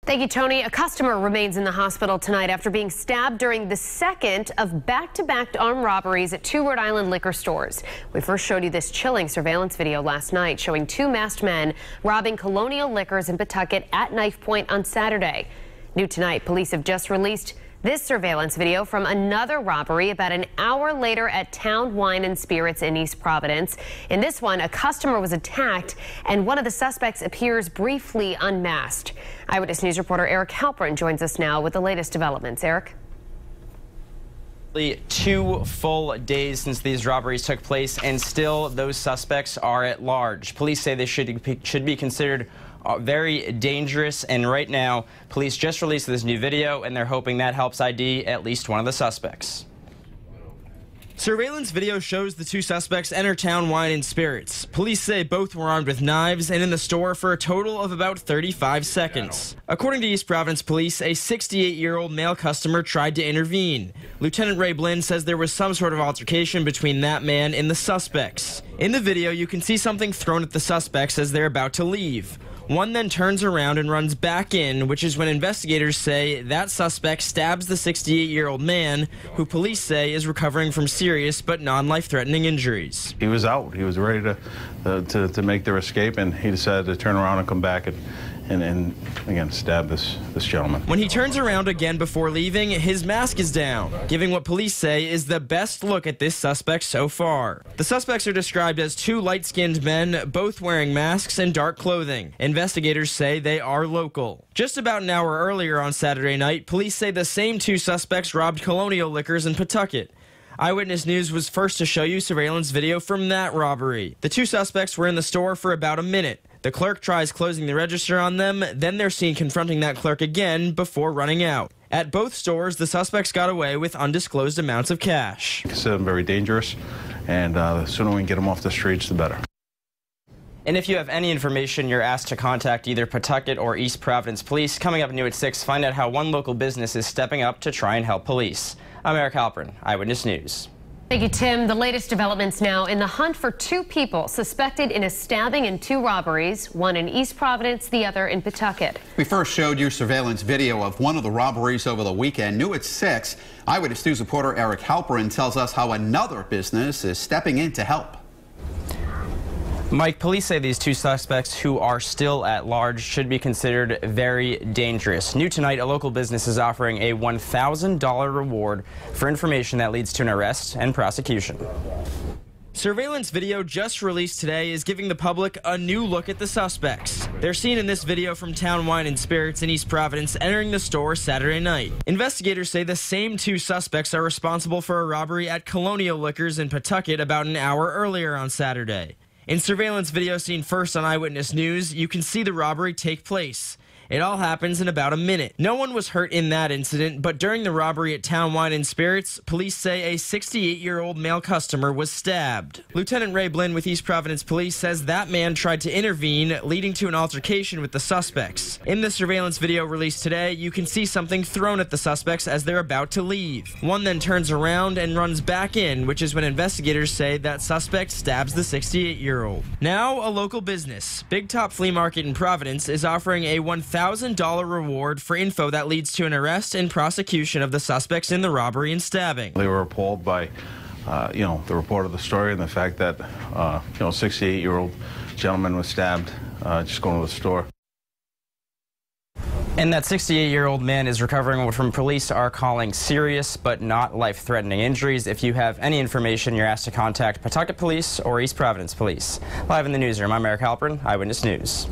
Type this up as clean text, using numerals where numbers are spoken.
Thank you, Tony. A customer remains in the hospital tonight after being stabbed during the second of back-to-back armed robberies at two Rhode Island liquor stores. We first showed you this chilling surveillance video last night showing two masked men robbing Colonial Liquors in Pawtucket at knife point on Saturday. New tonight, police have just released this surveillance video from another robbery about an hour later at Town Wine and Spirits in East Providence. In this one, a customer was attacked and one of the suspects appears briefly unmasked. Eyewitness News reporter Eric Halpern joins us now with the latest developments. Eric? 2 full days since these robberies took place, and still those suspects are at large. Police say they should be considered very dangerous, and right now police just released this new video and they're hoping that helps ID at least one of the suspects. Surveillance video shows the two suspects enter Town Wine and Spirits. Police say both were armed with knives and in the store for a total of about 35 seconds. According to East Providence police, a 68-year-old male customer tried to intervene. Lieutenant Ray Blinn says there was some sort of altercation between that man and the suspects. In the video, you can see something thrown at the suspects as they're about to leave. One then turns around and runs back in, which is when investigators say that suspect stabs the 68-year-old man, who police say is recovering from serious but non-life-threatening injuries. He was out. He was ready to make their escape, and he decided to turn around and come back and again stab this gentleman. When he turns around again before leaving, his mask is down, giving what police say is the best look at this suspect so far. The suspects are described as two light-skinned men, both wearing masks and dark clothing. Investigators say they are local. Just about an hour earlier on Saturday night, police say the same two suspects robbed Colonial Liquors in Pawtucket. Eyewitness News was first to show you surveillance video from that robbery. The two suspects were in the store for about a minute. The clerk tries closing the register on them, then they're seen confronting that clerk again before running out. At both stores, the suspects got away with undisclosed amounts of cash. I consider them very dangerous, and the sooner we can get them off the streets, the better. And if you have any information, you're asked to contact either Pawtucket or East Providence Police. Coming up new at 6, find out how one local business is stepping up to try and help police. I'm Eric Halpern, Eyewitness News. Thank you, Tim. The latest developments now in the hunt for two people suspected in a stabbing and two robberies, one in East Providence, the other in Pawtucket. We first showed you surveillance video of one of the robberies over the weekend. New at 6, Eyewitness News reporter Eric Halpern tells us how another business is stepping in to help. Mike, police say these two suspects who are still at large should be considered very dangerous. New tonight, a local business is offering a $1,000 reward for information that leads to an arrest and prosecution. Surveillance video just released today is giving the public a new look at the suspects. They're seen in this video from Town Wine and Spirits in East Providence entering the store Saturday night. Investigators say the same two suspects are responsible for a robbery at Colonial Liquors in Pawtucket about an hour earlier on Saturday. In surveillance video seen first on Eyewitness News, you can see the robbery take place. It all happens in about a minute. No one was hurt in that incident, but during the robbery at Town Wine and Spirits, police say a 68-year-old male customer was stabbed. Lieutenant Ray Blinn with East Providence Police says that man tried to intervene, leading to an altercation with the suspects. In the surveillance video released today, you can see something thrown at the suspects as they're about to leave. One then turns around and runs back in, which is when investigators say that suspect stabs the 68-year-old. Now, a local business, Big Top Flea Market in Providence, is offering a $1,000 reward for info that leads to an arrest and prosecution of the suspects in the robbery and stabbing. They were appalled by, the report of the story and the fact that, a 68-year-old gentleman was stabbed just going to the store. And that 68-year-old man is recovering what from police are calling serious but not life-threatening injuries. If you have any information, you're asked to contact Pawtucket Police or East Providence Police. Live in the newsroom, I'm Eric Halpern, Eyewitness News.